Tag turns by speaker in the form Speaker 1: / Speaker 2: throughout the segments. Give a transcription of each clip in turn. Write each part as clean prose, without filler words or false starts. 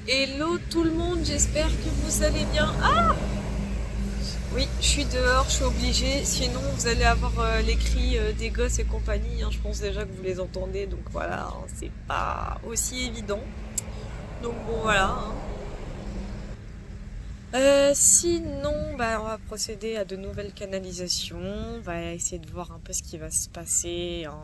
Speaker 1: Hello tout le monde, j'espère que vous allez bien. Ah oui, je suis dehors, je suis obligée, sinon vous allez avoir les cris des gosses et compagnie, hein. Je pense déjà que vous les entendez, donc voilà, hein, c'est pas aussi évident. Donc bon voilà, hein. Sinon, bah, on va procéder à de nouvelles canalisations, on va essayer de voir un peu ce qui va se passer, hein,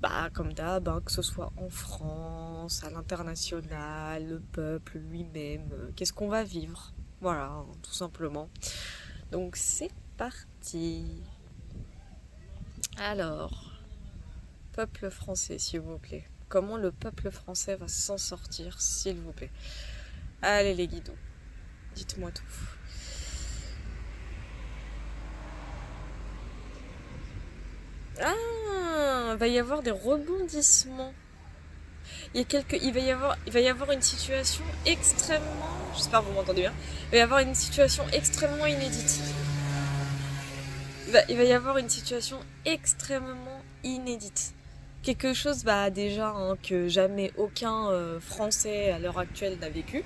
Speaker 1: bah, comme d'hab, hein, que ce soit en France, à l'international, le peuple lui-même, qu'est-ce qu'on va vivre. Voilà, hein, tout simplement. Donc c'est parti. Alors, peuple français, s'il vous plaît. Comment le peuple français va s'en sortir, s'il vous plaît? Allez les guidos, dites-moi tout. Ah, il va y avoir des rebondissements. Il va y avoir une situation extrêmement, j'espère que vous m'entendez bien. Il va y avoir une situation extrêmement inédite. Il va y avoir une situation extrêmement inédite. Quelque chose, bah déjà, hein, que jamais aucun Français à l'heure actuelle n'a vécu.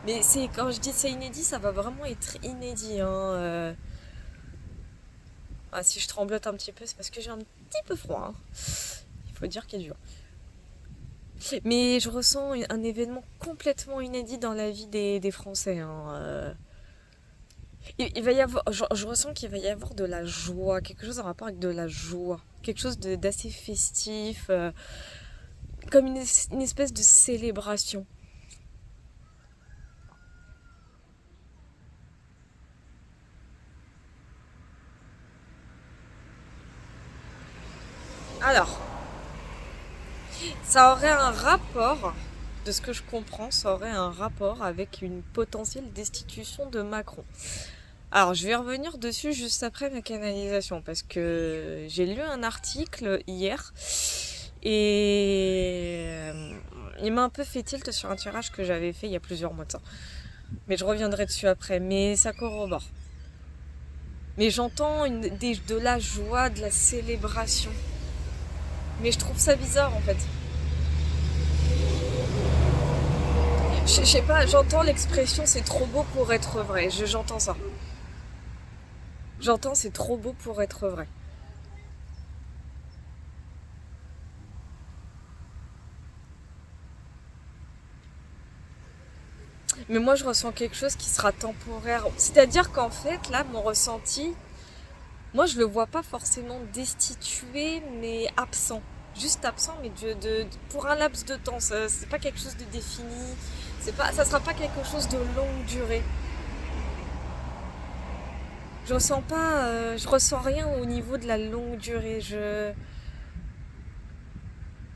Speaker 1: Mais c'est quand je dis c'est inédit, ça va vraiment être inédit, hein. Ah, si je tremblote un petit peu, c'est parce que j'ai un petit peu froid, hein. Il faut dire qu'il est dur. Mais je ressens un événement complètement inédit dans la vie des Français, hein. Il va y avoir, je ressens qu'il va y avoir de la joie, quelque chose en rapport avec de la joie, quelque chose d'assez festif, comme une espèce de célébration. Alors, ça aurait un rapport, de ce que je comprends, ça aurait un rapport avec une potentielle destitution de Macron. Alors, je vais revenir dessus juste après ma canalisation, parce que j'ai lu un article hier et il m'a un peu fait tilt sur un tirage que j'avais fait il y a plusieurs mois de ça. Mais je reviendrai dessus après, mais ça corrobore. Mais j'entends de la joie, de la célébration. Mais je trouve ça bizarre en fait. Je sais pas, j'entends l'expression c'est trop beau pour être vrai. J'entends ça. J'entends c'est trop beau pour être vrai. Mais moi je ressens quelque chose qui sera temporaire. C'est-à-dire qu'en fait, là, mon ressenti, moi je le vois pas forcément destitué, mais absent. Juste absent, mais pour un laps de temps. C'est pas quelque chose de défini. Ça sera pas quelque chose de longue durée. Je ressens rien au niveau de la longue durée.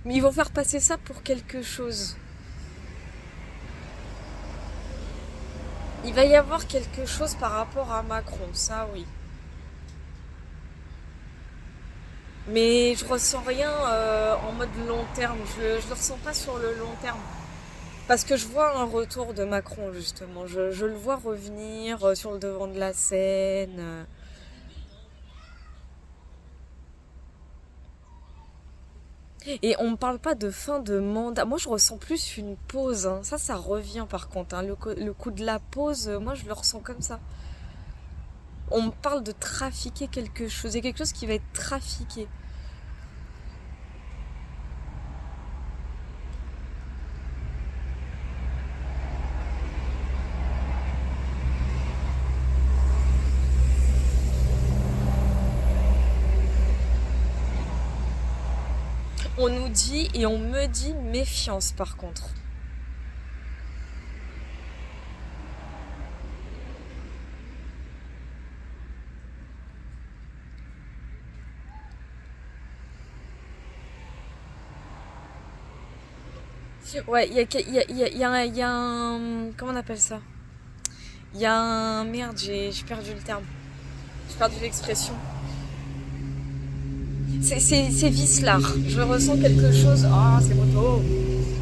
Speaker 1: Mais ils vont faire passer ça pour quelque chose. Il va y avoir quelque chose par rapport à Macron, ça oui. Mais je ressens rien en mode long terme. Je le ressens pas sur le long terme. Parce que je vois un retour de Macron justement. Je le vois revenir sur le devant de la scène. Et on me parle pas de fin de mandat. Moi, je ressens plus une pause, hein. Ça revient par contre, hein. Le coup de la pause, moi, je le ressens comme ça. On me parle de trafiquer quelque chose. Il y a quelque chose qui va être trafiqué. On nous dit et on me dit méfiance par contre. Ouais, il y a un... Comment on appelle ça? Il y a un... Merde, j'ai perdu le terme. J'ai perdu l'expression. C'est vicelard. Je ressens quelque chose... Ah, c'est moto.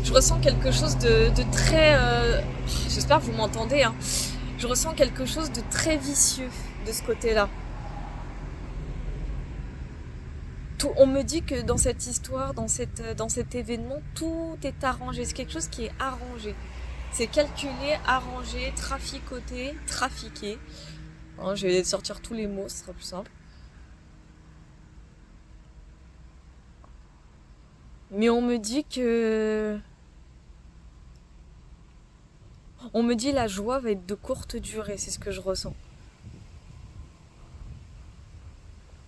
Speaker 1: Je ressens quelque chose de très... J'espère que vous m'entendez, hein. Je ressens quelque chose de très vicieux de ce côté-là. On me dit que dans cette histoire, dans cet événement, tout est arrangé. C'est quelque chose qui est arrangé. C'est calculé, arrangé, traficoté, trafiqué. Hein, je vais sortir tous les mots, ce sera plus simple. Mais on me dit que... On me dit la joie va être de courte durée, c'est ce que je ressens.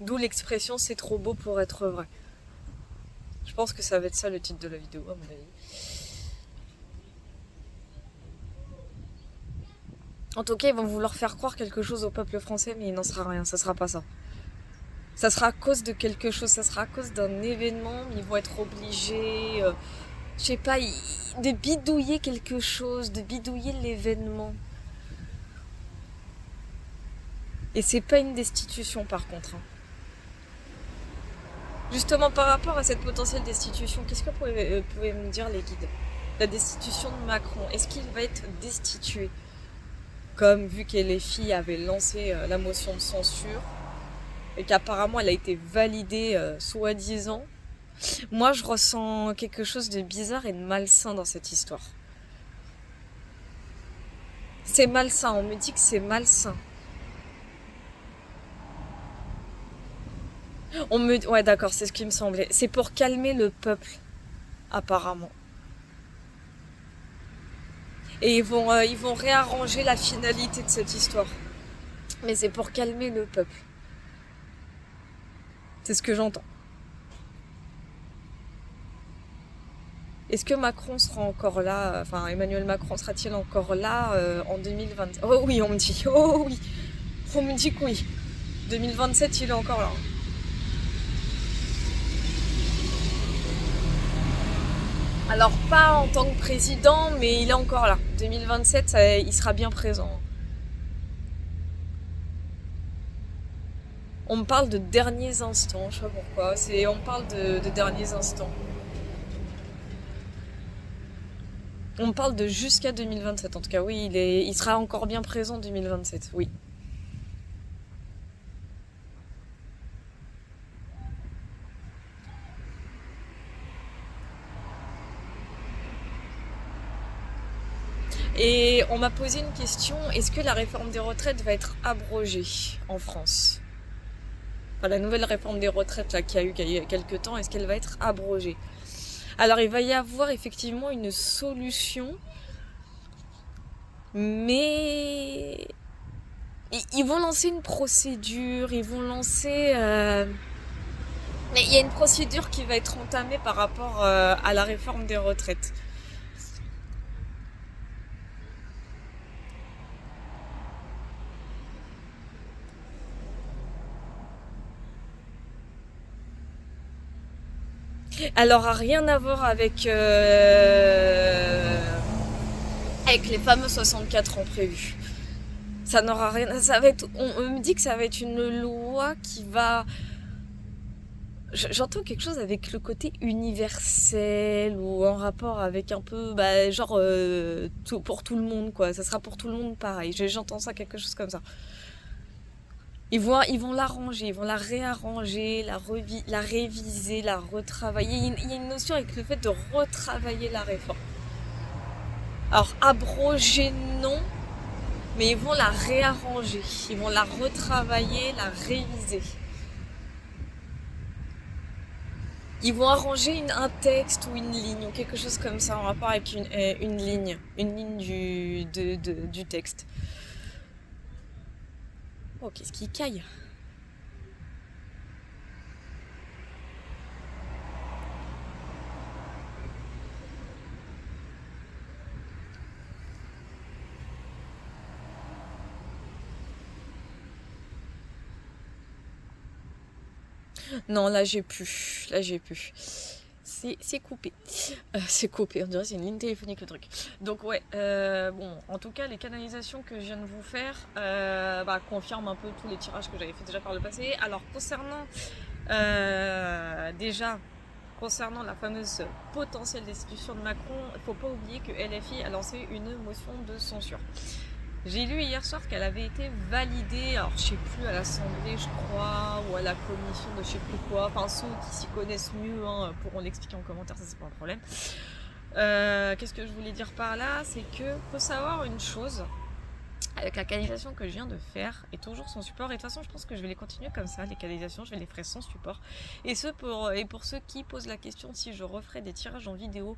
Speaker 1: D'où l'expression c'est trop beau pour être vrai. Je pense que ça va être ça le titre de la vidéo, à mon avis. En tout cas, ils vont vouloir faire croire quelque chose au peuple français, mais il n'en sera rien, ça sera pas ça. Ça sera à cause de quelque chose, ça sera à cause d'un événement, ils vont être obligés, je sais pas, de bidouiller quelque chose, de bidouiller l'événement. Et c'est pas une destitution par contre. Hein. Justement, par rapport à cette potentielle destitution, qu'est-ce que vous pouvez me dire, les guides? La destitution de Macron, est-ce qu'il va être destitué? Comme vu que les filles avaient lancé la motion de censure et qu'apparemment elle a été validée soi-disant, moi je ressens quelque chose de bizarre et de malsain dans cette histoire. C'est malsain, on me dit que c'est malsain. Ouais, d'accord, c'est ce qui me semblait. C'est pour calmer le peuple, apparemment. Et ils vont réarranger la finalité de cette histoire. Mais c'est pour calmer le peuple. C'est ce que j'entends. Est-ce que Macron sera encore là, enfin Emmanuel Macron sera-t-il encore là en 2020? Oh oui, on me dit, oh oui, on me dit que oui. 2027, il est encore là. Alors pas en tant que président, mais il est encore là. 2027, il sera bien présent. On me parle de derniers instants, je sais pas pourquoi. On me parle de derniers instants. On me parle de jusqu'à 2027. En tout cas, oui, il sera encore bien présent en 2027, oui. Et on m'a posé une question, est-ce que la réforme des retraites va être abrogée en France? Enfin, la nouvelle réforme des retraites là, qu'il y a eu quelques temps, est-ce qu'elle va être abrogée? Alors il va y avoir effectivement une solution, mais ils vont lancer une procédure, ils vont lancer... Mais il y a une procédure qui va être entamée par rapport à la réforme des retraites. Alors, à rien à voir avec les fameux 64 ans prévus. Ça n'aura rien. Ça va être. On me dit que ça va être une loi qui va. J'entends quelque chose avec le côté universel ou en rapport avec un peu, genre pour tout le monde quoi. Ça sera pour tout le monde pareil. J'entends ça quelque chose comme ça. Ils vont l'arranger, ils vont la réarranger, la réviser, la retravailler. Il y a une notion avec le fait de retravailler la réforme. Alors, abroger, non, mais ils vont la réarranger. Ils vont la retravailler, la réviser. Ils vont arranger un texte ou une ligne ou quelque chose comme ça en rapport avec une ligne du texte. Oh, qu'est-ce qui caille? Non, là j'ai plus. Là j'ai plus. C'est coupé. C'est coupé, on dirait que c'est une ligne téléphonique le truc. Donc ouais, bon, en tout cas les canalisations que je viens de vous faire confirment un peu tous les tirages que j'avais fait déjà par le passé. Alors concernant concernant la fameuse potentielle destitution de Macron, il ne faut pas oublier que LFI a lancé une motion de censure. J'ai lu hier soir qu'elle avait été validée, alors je sais plus, à l'Assemblée je crois, ou à la commission de je sais plus quoi, enfin ceux qui s'y connaissent mieux pourront l'expliquer en commentaire, ça c'est pas un problème. Qu'est-ce que je voulais dire par là, c'est que faut savoir une chose, avec la canalisation que je viens de faire et toujours sans support, et de toute façon je pense que je vais les continuer comme ça, les canalisations, je vais les faire sans support, et pour ceux qui posent la question si je referai des tirages en vidéo,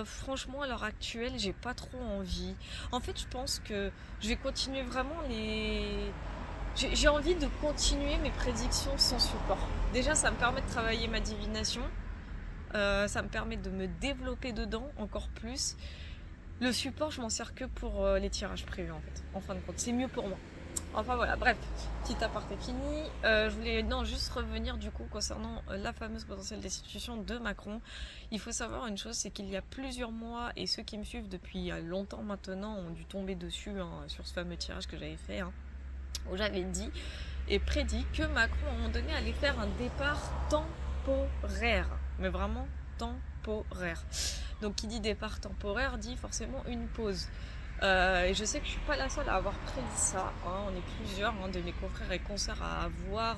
Speaker 1: franchement à l'heure actuelle j'ai pas trop envie. En fait je pense que je vais continuer vraiment j'ai envie de continuer mes prédictions sans support. Déjà ça me permet de travailler ma divination, ça me permet de me développer dedans encore plus. Le support, je m'en sers que pour les tirages prévus en fait. En fin de compte, c'est mieux pour moi. Enfin voilà, bref, petit aparté fini. Je voulais juste revenir du coup concernant la fameuse potentielle destitution de Macron. Il faut savoir une chose, c'est qu'il y a plusieurs mois, et ceux qui me suivent depuis longtemps maintenant ont dû tomber dessus sur ce fameux tirage que j'avais fait, où j'avais dit et prédit que Macron à un moment donné allait faire un départ temporaire. Mais vraiment temporaire. Donc qui dit départ temporaire dit forcément une pause. Et je sais que je suis pas la seule à avoir prédit ça. On est plusieurs de mes confrères et consoeurs à avoir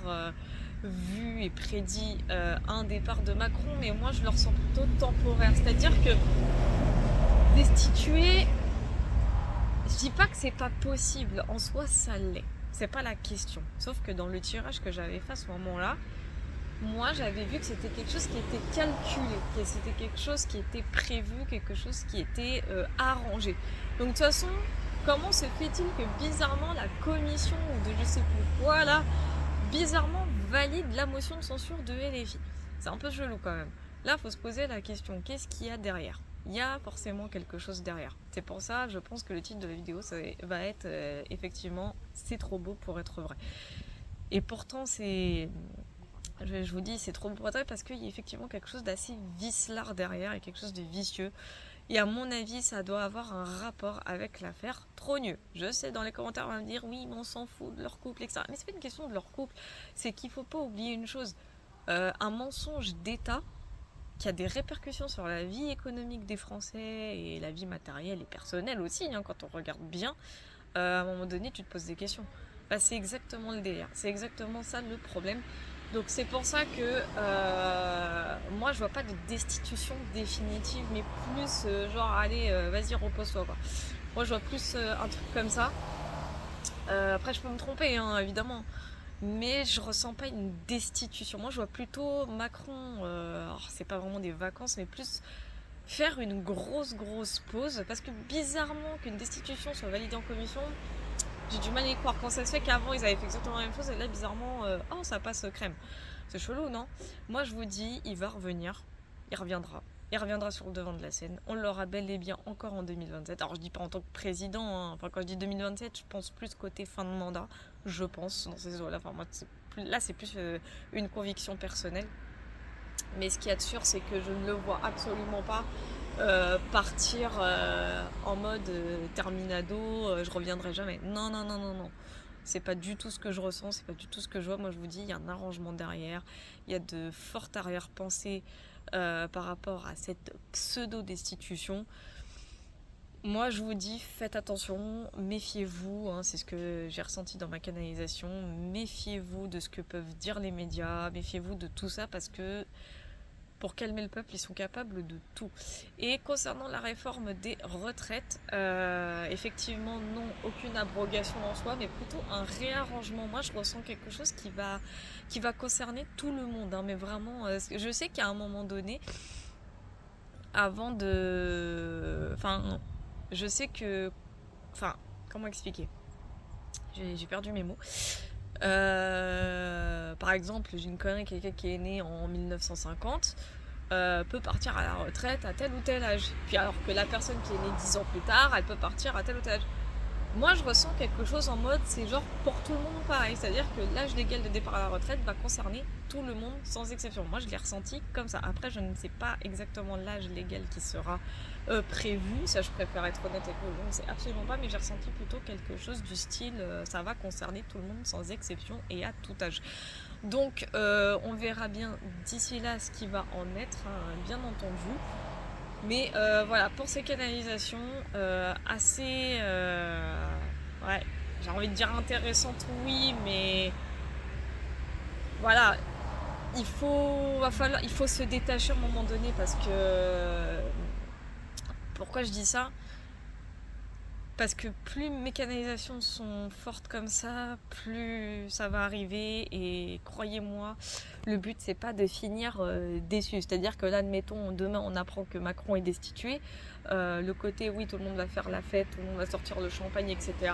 Speaker 1: vu et prédit un départ de Macron, mais moi je le ressens plutôt temporaire. C'est-à-dire que destituer, je dis pas que c'est pas possible, en soi ça l'est. C'est pas la question. Sauf que dans le tirage que j'avais fait à ce moment-là, moi j'avais vu que c'était quelque chose qui était calculé, que c'était quelque chose qui était prévu, quelque chose qui était arrangé. Donc de toute façon, comment se fait-il que bizarrement la commission ou de je sais plus quoi là, bizarrement valide la motion de censure de LFI? C'est un peu chelou quand même. Là il faut se poser la question, qu'est-ce qu'il y a derrière? Il y a forcément quelque chose derrière. C'est pour ça, je pense que le titre de la vidéo ça va être effectivement c'est trop beau pour être vrai. Et pourtant je vous dis, c'est trop beau pour être vrai parce qu'il y a effectivement quelque chose d'assez vicelard derrière et quelque chose de vicieux. Et à mon avis, ça doit avoir un rapport avec l'affaire Trogneux. Je sais, dans les commentaires, on va me dire oui, mais on s'en fout de leur couple, etc. Mais c'est pas une question de leur couple. C'est qu'il faut pas oublier une chose. Un mensonge d'État qui a des répercussions sur la vie économique des Français et la vie matérielle et personnelle aussi, quand on regarde bien, à un moment donné, tu te poses des questions. Bah, c'est exactement le délire. C'est exactement ça le problème. Donc c'est pour ça que moi je vois pas de destitution définitive, mais plus genre allez vas-y repose-toi quoi. Moi je vois plus un truc comme ça. Après je peux me tromper évidemment, mais je ressens pas une destitution. Moi je vois plutôt Macron, alors c'est pas vraiment des vacances, mais plus faire une grosse pause, parce que bizarrement qu'une destitution soit validée en commission, j'ai du mal à y croire. Quand ça se fait qu'avant ils avaient fait exactement la même chose, et là bizarrement oh ça passe crème. C'est chelou, non? Moi je vous dis, il va revenir, il reviendra sur le devant de la scène, on l'aura bel et bien encore en 2027. Alors je dis pas en tant que président, enfin quand je dis 2027 je pense plus côté fin de mandat, je pense dans ces eaux là, enfin moi c'est plus une conviction personnelle. Mais ce qu'il y a de sûr, c'est que je ne le vois absolument pas partir en mode terminado, je reviendrai jamais. Non. C'est pas du tout ce que je ressens, c'est pas du tout ce que je vois. Moi, je vous dis, il y a un arrangement derrière, il y a de fortes arrière-pensées par rapport à cette pseudo-destitution. Moi, je vous dis, faites attention, méfiez-vous, c'est ce que j'ai ressenti dans ma canalisation, méfiez-vous de ce que peuvent dire les médias, méfiez-vous de tout ça, parce que pour calmer le peuple, ils sont capables de tout. Et concernant la réforme des retraites, effectivement, non, aucune abrogation en soi, mais plutôt un réarrangement. Moi, je ressens quelque chose qui va concerner tout le monde, mais vraiment, je sais qu'à un moment donné, avant de... Enfin, je sais que... Enfin, comment expliquer? J'ai perdu mes mots. Par exemple, j'ai une connerie, quelqu'un qui est né en 1950 peut partir à la retraite à tel ou tel âge. Puis alors que la personne qui est née 10 ans plus tard, elle peut partir à tel ou tel âge. Moi, je ressens quelque chose en mode, c'est genre pour tout le monde pareil. C'est-à-dire que l'âge légal de départ à la retraite va concerner tout le monde sans exception. Moi, je l'ai ressenti comme ça. Après, je ne sais pas exactement l'âge légal qui sera prévu. Ça, je préfère être honnête avec vous. Je ne sais absolument pas, mais j'ai ressenti plutôt quelque chose du style, ça va concerner tout le monde sans exception et à tout âge. Donc, on verra bien d'ici là ce qui va en être, bien entendu. Mais voilà, pour ces canalisations, assez, ouais, j'ai envie de dire intéressantes, oui, mais voilà, il faut se détacher à un moment donné parce que, pourquoi je dis ça? Parce que plus mes canalisations sont fortes comme ça, plus ça va arriver. Et croyez-moi, le but c'est pas de finir déçu. C'est-à-dire que là, admettons, demain on apprend que Macron est destitué. Le côté oui, tout le monde va faire la fête, tout le monde va sortir le champagne, etc.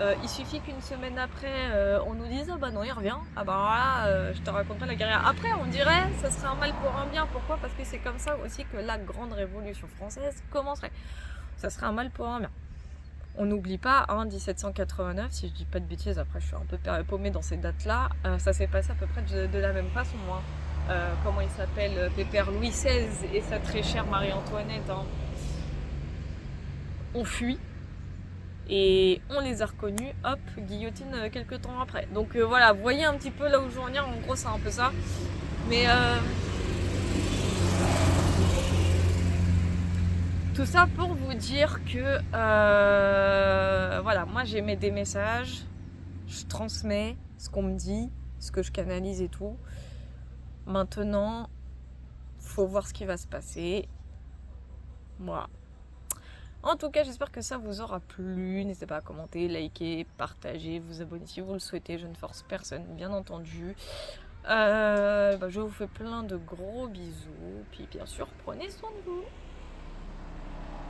Speaker 1: Il suffit qu'une semaine après, on nous dise ah bah non, il revient. Ah bah voilà, je te raconte pas la guerre. Après, on dirait ça serait un mal pour un bien. Pourquoi? Parce que c'est comme ça aussi que la grande révolution française commencerait. Ça serait un mal pour un bien. On n'oublie pas, 1789, si je dis pas de bêtises, après je suis un peu paumée dans ces dates-là, ça s'est passé à peu près de la même façon, moi. Comment il s'appelle, Pépère Louis XVI et sa très chère Marie-Antoinette, hein, ont fui et on les a reconnus, hop, guillotine quelques temps après. Donc voilà, vous voyez un petit peu là où je veux en venir, en gros c'est un peu ça. Mais tout ça pour vous dire que voilà, moi j'émets des messages, je transmets ce qu'on me dit, ce que je canalise et tout. Maintenant, faut voir ce qui va se passer. Voilà. En tout cas, j'espère que ça vous aura plu. N'hésitez pas à commenter, liker, partager, vous abonner si vous le souhaitez. Je ne force personne, bien entendu. Je vous fais plein de gros bisous. Puis bien sûr, prenez soin de vous.